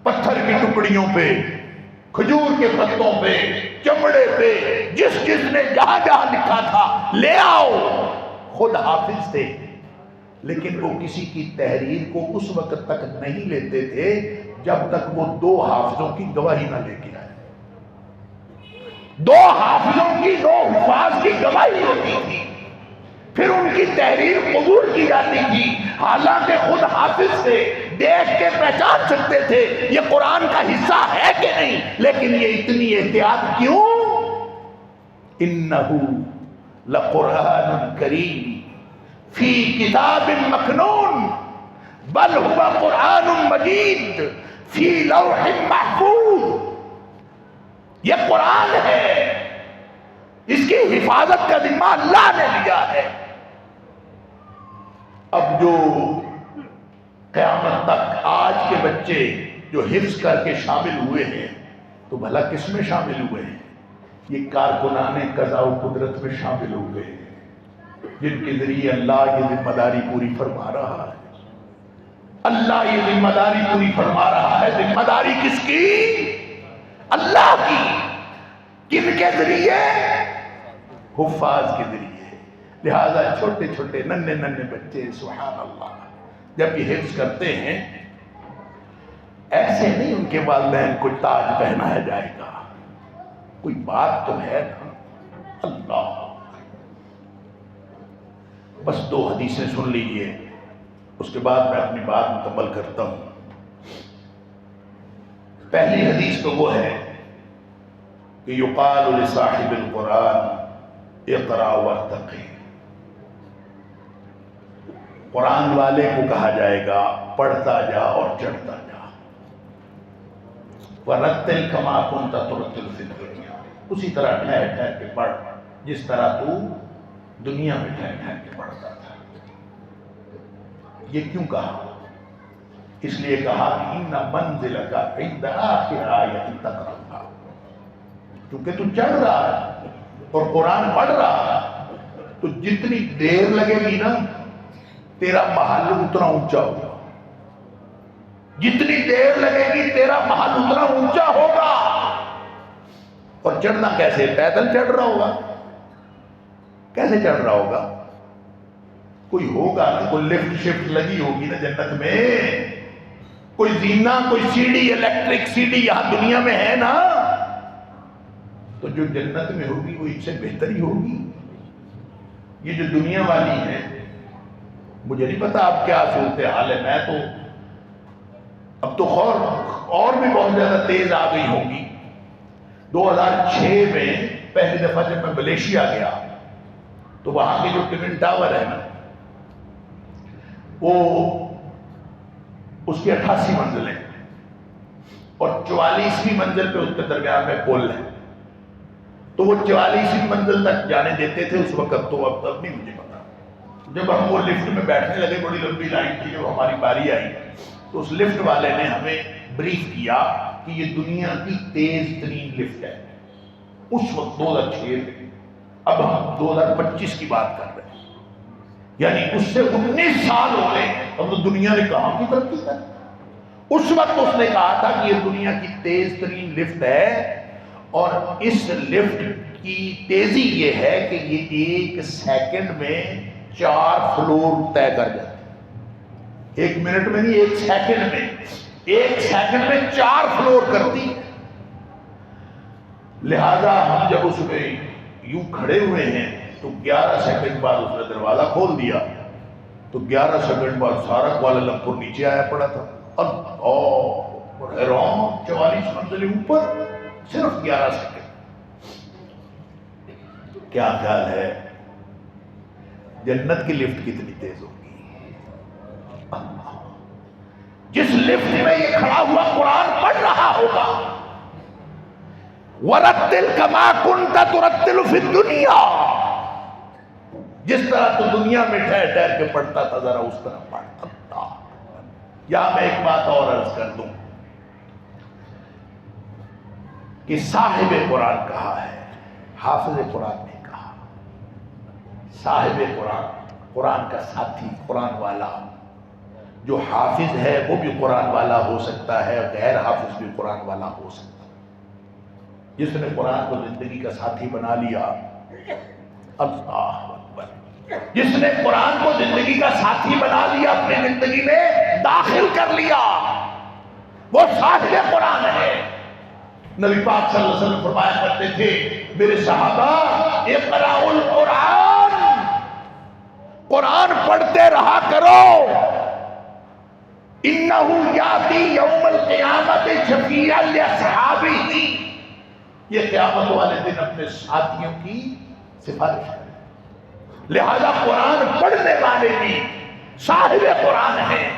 پتھر کی ٹکڑیوں پہ، کھجور کے پتوں پہ، چمڑے پہ، جس نے جہاں جہاں لکھا تھا لے آؤ. خود حافظ تھے، لیکن وہ کسی کی تحریر کو اس وقت تک نہیں لیتے تھے جب تک وہ 2 حافظوں کی گواہی نہ لے کے آئے. 2 حافظوں کی، 2 حفاظ کی گواہی ہوتی تھی، پھر ان کی تحریر قبول کی جاتی تھی. حالانکہ خود حافظ تھے، دیکھ کے پہچان سکتے تھے یہ قرآن کا حصہ ہے کہ نہیں، لیکن یہ اتنی احتیاط کیوں؟ انہو لقرآن کریم فی کتاب مکنون بل ہوا قرآن مجید فی لوح محفوظ. یہ قرآن ہے، اس کی حفاظت کا ذمہ اللہ نے لیا ہے. اب جو قیامت تک آج کے بچے جو حفظ کر کے شامل ہوئے ہیں، تو بھلا کس میں شامل ہوئے ہیں؟ یہ کارکنان قضاء و قدرت میں شامل ہوئے ہیں، جن کے ذریعے اللہ یہ ذمہ داری پوری فرما رہا ہے. اللہ یہ ذمہ داری پوری فرما رہا ہے. ذمہ داری کس کی؟ اللہ کی. کن کے ذریعے؟ حفاظ کے ذریعے. لہذا چھوٹے چھوٹے ننھے ننھے بچے سبحان اللہ جب یہ حفظ کرتے ہیں، ایسے نہیں ان کے والدین کو تاج پہنایا جائے گا. کوئی بات تو ہے نا. اللہ، بس 2 حدیثیں سن لیجئے، اس کے بعد میں اپنی بات مکمل کرتا ہوں. پہلی حدیث تو وہ ہے کہ یقال لصاحب القرآن اقرأ وارتقی. قرآن والے کو کہا جائے گا پڑھتا جا اور چڑھتا جا. وَرَتِّلْ كَمَا كُنْتَ تُرَتِّلُ فِي الدُّنْيَا. اسی طرح ٹھہر ٹھہر کے پڑھ جس طرح تو دنیا میں ٹھہر ٹھہر کے پڑھتا تھا. یہ کیوں کہا؟ اس لیے کہا کہ ان منزلک عند آخر آیت تقرأها، کیونکہ تو چڑھ رہا ہے اور قرآن پڑھ رہا ہے، تو جتنی دیر لگے گی نا تیرا محل اتنا اونچا ہوگا، جتنی دیر لگے گی تیرا محل اتنا اونچا ہوگا۔ اور چڑھنا کیسے؟ پیدل چڑھ رہا ہوگا، کیسے چڑھ رہا ہوگا؟ کوئی ہوگا نا، کوئی لفٹ شفٹ لگی ہوگی نا جنت میں، کوئی زینہ، کوئی سیڑھی، الیکٹرک سیڑھی یہاں دنیا میں ہے نا، تو جو جنت میں ہوگی وہ اس سے بہتر ہی ہوگی۔ یہ جو دنیا والی ہے، مجھے نہیں پتا آپ کیا صورتحال ہے، میں تو اب تو اور بھی بہت زیادہ تیز آ گئی ہوگی۔ 2006 میں پہلی دفعہ جب میں ملیشیا گیا تو وہاں کے جو ٹوین ٹاور ہے نا، وہ اس کی 88 منزلیں اور 44ویں منزل پہ اس کے درمیان میں پل ہے، تو وہ 44ویں منزل تک جانے دیتے تھے اس وقت، تو اب نہیں مجھے پتا۔ جب ہم وہ لفٹ میں بیٹھنے لگے، بڑی لمبی لائن تھی، جب ہماری باری آئی تو اس لفٹ والے نے ہمیں بریف کیا کہ یہ دنیا کی تیز ترین لفٹ ہے اس وقت 2006 میں۔ اب ہم 2025 کی بات کر رہے ہیں، یعنی اس سے 19 سال ہو گئے، اب تو دنیا نے کہاں کی ترقی کر۔ اس وقت اس نے کہا تھا کہ یہ دنیا کی تیز ترین لفٹ ہے، اور اس لفٹ کی تیزی یہ ہے کہ یہ 1 سیکنڈ میں 4 فلور طے کر جاتی ہے۔ 1 منٹ میں نہیں، 1 سیکنڈ میں، 1 سیکنڈ میں 4 فلور کرتی ہے۔ لہذا ہم جب اس میں یوں کھڑے ہوئے ہیں تو 11 سیکنڈ بعد اس نے دروازہ کھول دیا، تو 11 سیکنڈ بعد سارا کوالالمپور نیچے آیا پڑا تھا۔ اور حیران، 44 منزلیں اوپر، صرف 11 سیکنڈ۔ کیا خیال ہے جنت کی لفٹ کتنی تیز ہوگی؟ جس لفٹ میں یہ کھڑا ہوا قرآن پڑھ رہا ہوگا، وَرَتِّلْ كَمَا كُنْتَ تُرَتِّلُ فِي الدُّنْيَا، جس طرح تو دنیا میں ٹھہر ٹھہر کے پڑھتا تھا ذرا اس طرح پڑھ۔ اللہ، یا میں ایک بات اور عرض کر دوں کہ صاحب قرآن کہا ہے، حافظ قرآن نے کہا۔ صاحب قرآن، قرآن کا ساتھی، قرآن والا، جو حافظ ہے وہ بھی قرآن والا ہو سکتا ہے، غیر حافظ بھی قرآن والا ہو سکتا ہے۔ جس نے قرآن کو زندگی کا ساتھی بنا لیا، اللہ اکبر، جس نے قرآن کو زندگی کا ساتھی بنا لیا، اپنی زندگی میں داخل کر لیا، وہ صاحب قرآن ہے۔ نبی پاک صلی اللہ علیہ وسلم فرمایا کرتے تھے، میرے صحابہ اقرأوا القرآن، قرآن پڑھتے رہا کرو، انہ یاتی یوم القیامت شفیعا لاصحابہ، یہ قیامت والے دن اپنے ساتھیوں کی سفارش کرے۔ لہذا قرآن پڑھنے والے بھی صاحب قرآن ہیں،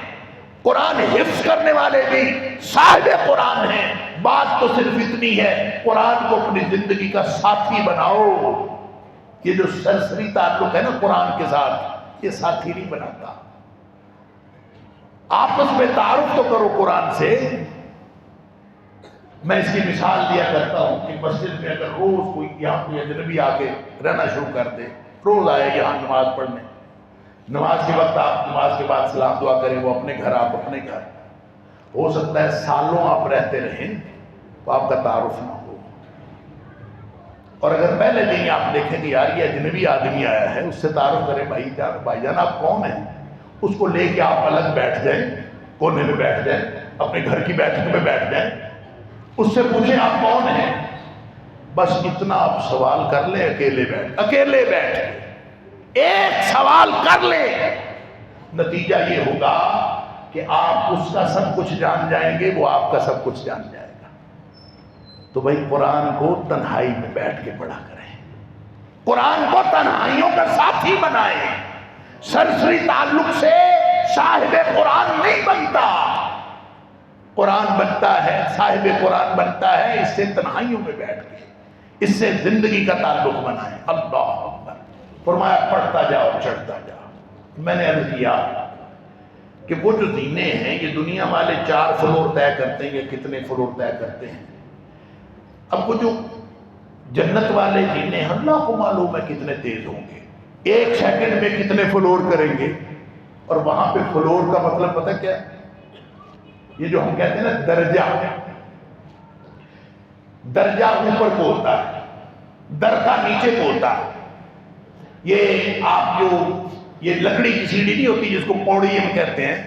قرآن حفظ کرنے والے بھی صاحب قرآن ہیں۔ بات تو صرف اتنی ہے، قرآن کو اپنی زندگی کا ساتھی بناؤ۔ یہ جو سرسری تعلق ہے نا قرآن کے ساتھ، یہ ساتھی نہیں بناتا۔ آپس میں تعارف تو کرو قرآن سے۔ میں اس کی مثال دیا کرتا ہوں کہ مسجد میں اگر روز کوئی یہاں کوئی اجنبی آ کے رہنا شروع کر دے، روز آئے یہاں نماز پڑھنے، نماز کے وقت آپ نماز کے بعد سلام دعا کریں، وہ اپنے گھر، آپ اپنے گھر، ہو سکتا ہے سالوں آپ رہتے رہیں تو آپ کا تعارف نہ ہو، اور اگر پہلے دن آپ دیکھیں کہ یار یہ اجنبی آدمی آیا ہے، اس سے تعارف کریں، بھائی جان آپ کون ہیں، اس کو لے کے آپ الگ بیٹھ جائیں، کونے میں بیٹھ جائیں، اپنے گھر کی بیٹھک میں بیٹھ جائیں، اس سے پوچھیں آپ کون ہیں، بس اتنا آپ سوال کر لیں، اکیلے بیٹھ کے ایک سوال کر لیں، نتیجہ یہ ہوگا کہ آپ اس کا سب کچھ جان جائیں گے، وہ آپ کا سب کچھ جان جائے گا۔ تو بھائی قرآن کو تنہائی میں بیٹھ کے پڑھا کریں، قرآن کو تنہائیوں کا ساتھی بنائیں۔ سرسری تعلق سے صاحب قرآن نہیں بنتا، قرآن بنتا ہے، صاحب قرآن بنتا ہے اس سے تنہائیوں میں بیٹھ کے، اس سے زندگی کا تعلق بنائیں۔ اللہ اکبر، فرمایا پڑھتا جاؤ چڑھتا جاؤ۔ میں نے عرض کیا کہ وہ جو زینے ہیں یہ دنیا والے 4 فلور طے کرتے ہیں یا کتنے فلور طے کرتے ہیں، اب وہ جو جنت والے زینے اللہ کو معلوم ہے کتنے تیز ہوں گے، 1 سیکنڈ میں کتنے فلور کریں گے. اور وہاں پہ فلور کا مطلب پتہ کیا ہے؟ یہ جو ہم کہتے ہیں نا درجہ اوپر کو ہوتا ہے، درجہ نیچے کو ہوتا ہے. یہ آپ جو یہ لکڑی کی سیڑھی نہیں ہوتی جس کو پوڑی ہم کہتے ہیں،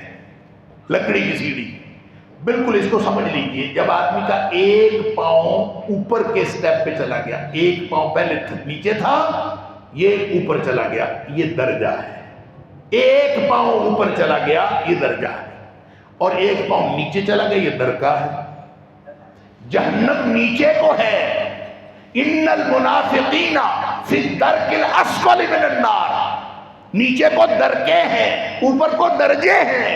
لکڑی کی سیڑھی، بالکل اس کو سمجھ لیجئے. جب آدمی کا 1 پاؤں اوپر کے سٹیپ پہ چلا گیا، 1 پاؤں پہلے نیچے تھا، یہ اوپر چلا گیا، یہ درجہ ہے. 1 پاؤں اوپر چلا گیا یہ درجہ ہے، اور 1 پاؤں نیچے چلا گیا یہ درکا ہے. جہنم نیچے کو ہے، ان المنافقین فی الدرک الاسفل من النار، نیچے کو درکے ہیں اوپر کو درجے ہیں،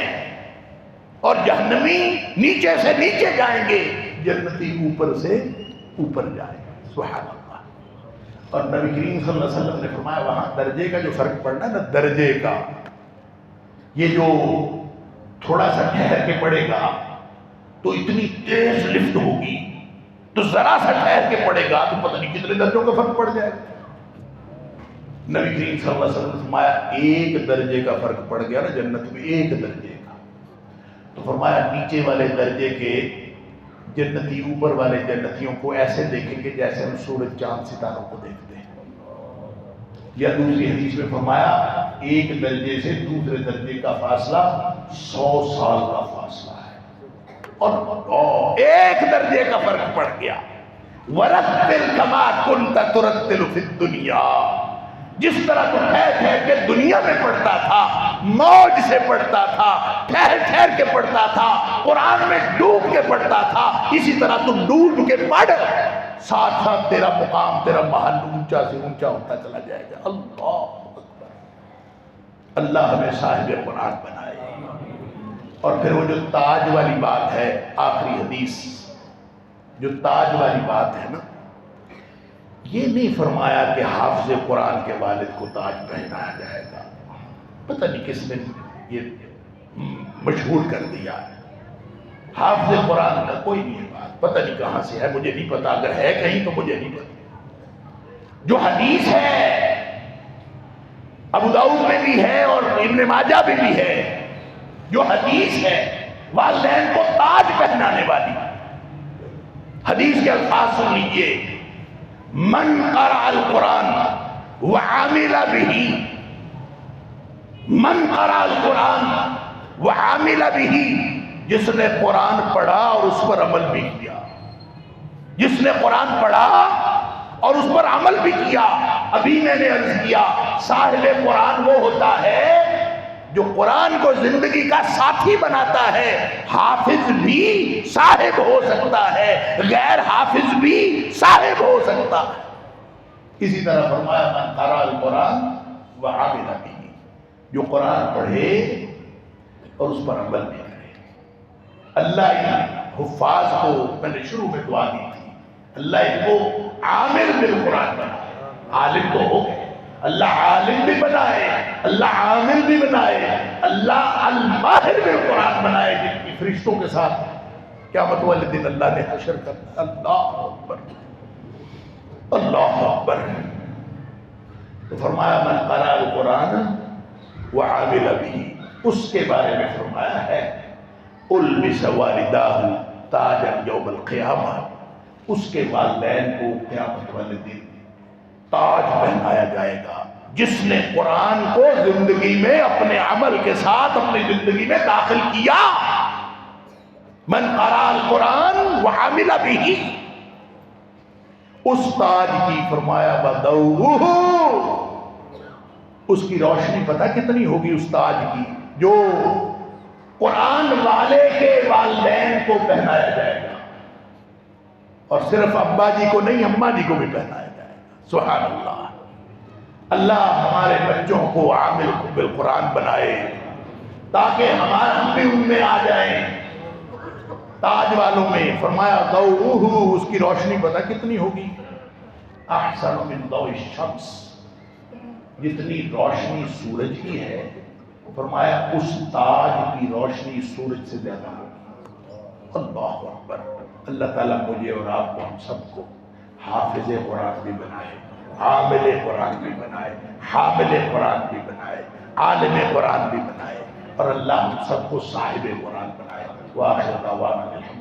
اور جہنمی نیچے سے نیچے جائیں گے، جنتی اوپر سے اوپر جائیں گے. سبحان اللہ. اور نبی کریم صلی اللہ علیہ وسلم نے فرمایا وہاں درجے کا جو فرق پڑنا ہے نا، درجے کا، یہ جو تھوڑا سا ٹھہر کے پڑے گا تو اتنی تیز لفٹ ہوگی، تو ذرا سا ٹھہر کے پڑے گا تو پتہ نہیں کتنے درجوں کا فرق پڑ جائے گا. نبی کریم صلی اللہ علیہ وسلم نے فرمایا 1 درجے کا فرق پڑ گیا نا جنت میں، 1 درجے کا، تو فرمایا نیچے والے درجے کے جنتی اوپر والے جنتیوں کو ایسے دیکھیں گے جیسے ہم سورج چاند ستاروں کو دیکھتے ہیں. یا دوسری حدیث میں فرمایا 1 درجے سے دوسرے درجے کا فاصلہ 100 سال کا فاصلہ ہے، اور 1 درجے کا فرق پڑ گیا. وَرَتِّلْ كَمَا كُنْتَ تُرَتِّلُ فِي الدُّنْيَا، جس طرح تو ٹھہر ٹھہر کے دنیا میں پڑھتا تھا، موج سے پڑھتا تھا، ٹھہر ٹھہر کے پڑھتا تھا، قرآن میں ڈوب کے پڑھتا تھا، اسی طرح تو ڈوب کے پڑھ، ساتھ ساتھ تیرا مقام، تیرا محل اونچا سے اونچا ہوتا چلا جائے گا. اللہ اکبر. اللہ ہمیں صاحب قرآن بنائے. اور پھر وہ جو تاج والی بات ہے، آخری حدیث جو تاج والی بات ہے نا، یہ نہیں فرمایا کہ حافظ قرآن کے والد کو تاج پہنایا جائے گا. پتہ نہیں کس نے یہ مشہور کر دیا. حافظ قرآن کا کوئی نہیں ہے بات، پتہ نہیں کہاں سے ہے، مجھے نہیں پتا، اگر ہے کہیں تو مجھے نہیں پتا. جو حدیث ہے ابو داؤد میں بھی ہے اور ابن ماجہ میں بھی ہے، جو حدیث ہے والدین کو تاج پہنانے والی حدیث کے الفاظ سن لیجئے. من قرأ القرآن وعامل به، من قرأ القرآن وعامل به، جس نے قرآن پڑھا اور اس پر عمل بھی کیا، جس نے قرآن پڑھا اور اس پر عمل بھی کیا. ابھی میں نے عرض کیا صاحب قرآن وہ ہوتا ہے جو قرآن کو زندگی کا ساتھی بناتا ہے. حافظ بھی صاحب ہو سکتا ہے، غیر حافظ بھی صاحب ہو سکتا ہے. اسی طرح فرمایا من قرأ القرآن وعمل به، جو قرآن پڑھے اور اس پر عمل بھی کرے. اللہ ان حفاظ کو، میں نے شروع میں دعا دی تھی، اللہ ان کو عامل بالقرآن بنائے. عالم تو ہو گئے، اللہ عالم بھی بنائے، اللہ عامل بھی بنائے، اللہ الماہر بالقرآن بنائے، جن کی فرشتوں کے ساتھ قیامت والے دن اللہ نے حشر کرنا. اللہ اکبر، اللہ اکبر. تو فرمایا من قرأ القرآن وعامل به، اس کے بارے میں فرمایا ہے البس والداہ تاجا یوم القیامہ، اس کے والدین کو قیامت والے دن تاج پہنایا جائے گا، جس نے قرآن کو زندگی میں اپنے عمل کے ساتھ اپنی زندگی میں داخل کیا. من قرأ القرآن وعمل به، اس تاج کی فرمایا بدوہ، اس کی روشنی پتہ کتنی ہوگی اس تاج کی جو قرآن والے کے والدین کو پہنایا جائے گا. اور صرف ابا جی کو نہیں، اماں جی کو بھی پہنایا جائے گا. سبحان اللہ. اللہ ہمارے بچوں کو عامل بالقرآن بنائے تاکہ ہم بھی ان میں آ جائیں، تاج والوں میں. فرمایا ضوءہ، اس کی روشنی پتہ کتنی ہوگی؟ احسن من ضوء الشمس، جتنی روشنی سورج کی ہے فرمایا اس تاج کی روشنی سورج سے زیادہ ہوگی۔ اللہ اکبر۔ اللہ تعالیٰ مجھے اور آپ کو، ہم سب کو حافظ قرآن بھی بنائے، عامل قرآن بھی بنائے، حامل قرآن بھی بنائے، عالم قرآن بھی بنائے، اور اللہ ہم سب کو صاحب قرآن بنائے۔ وآخر دعوانا الحمد